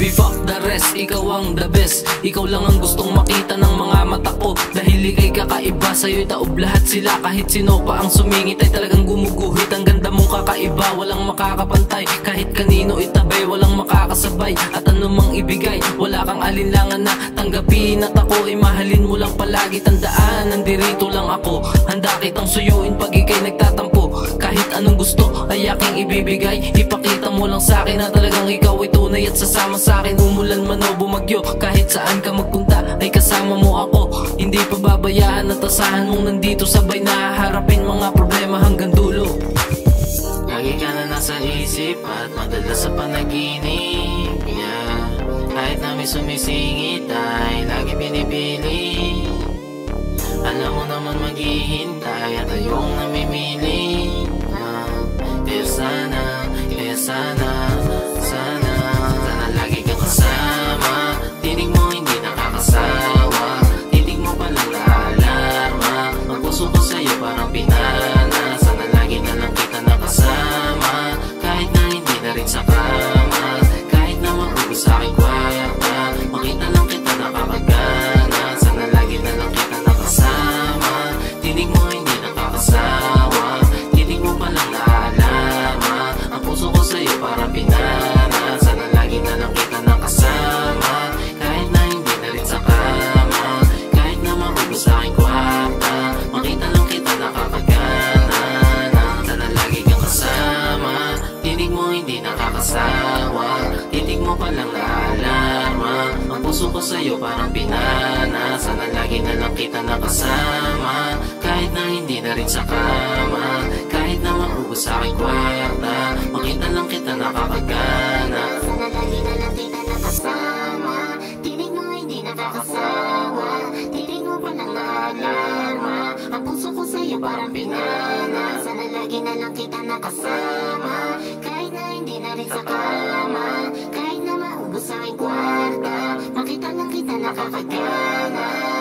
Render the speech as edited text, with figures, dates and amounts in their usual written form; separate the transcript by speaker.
Speaker 1: Baby fuck the rest, ikaw ang the best. Ikaw lang ang gustong makita ng mga mata ko. Dahil ika'y kakaiba, sa'yo'y taob lahat sila. Kahit sino pa ang sumingit ay talagang gumuguhit. Ang ganda mong kakaiba, walang makakapantay. Kahit kanino itabay, walang makakasabay. At anumang ibigay, wala kang alinlangan na tanggapin. At ako ay mahalin mo lang palagi. Tandaan, nandirito lang ako. Handa kitang suyuin pag ika'y nagtatampo. Kahit anong gusto ay aking ibibigay. Ipakita mo lang sa'kin na talagang ikaw ay tunay at sasama sa'kin. Umulan man o bumagyo, kahit saan ka magpunta ay kasama mo ako. Hindi pa babayaan at asahan mong nandito sabay na harapin mga problema hanggang dulo.
Speaker 2: Lagi ka na nasa isip at madalas sa panaginip, yeah. Kahit na may sumisingit ay lagi pinipili. Alam mo naman maghihintay at ayong namimili, Kaya sana lagi kang kasama. Tinig mo hindi nakakasawa, tinig mo palang naalarma. Ang puso ko sa'yo parang pinana. Sana lagi na lang kita nakasama. Kahit na hindi na rin sa kama, kahit na maubos sa aking kwarta, makita lang kita nakakagana. Sana lagi na lang kita nakasama. Tinig mo hindi nakakasawa, tinig mo palang naalarma. Ang puso ko sa'yo parang pinana. Sana lagi na lang kita nakasama. Kahit na hindi na rin sa kama, kahit na maubos sa aking kwarta, makita lang kita nakakagana. Sana lagi kang kasama. Tinig mo hindi nakakasawa, tinig mo palang naalarma. Ang puso ko sa'yo parang pinana. Sana lagi na lang kita nakasama. Kahit na hindi na rin sa kama, kahit na maubos sa aking kwarta, makita lang kita nakakagana.
Speaker 3: Sana lagi na lang kita nakasama. Tinig mo hindi nakakasawa, tinig mo palang naalarma. Ang puso ko sa'yo parang pinana. Sana lagi na lang kita nakasama. Kahit na hindi na rin sa kama, kahit na maubos sa aking kwarta, makita lang kita nakakagana.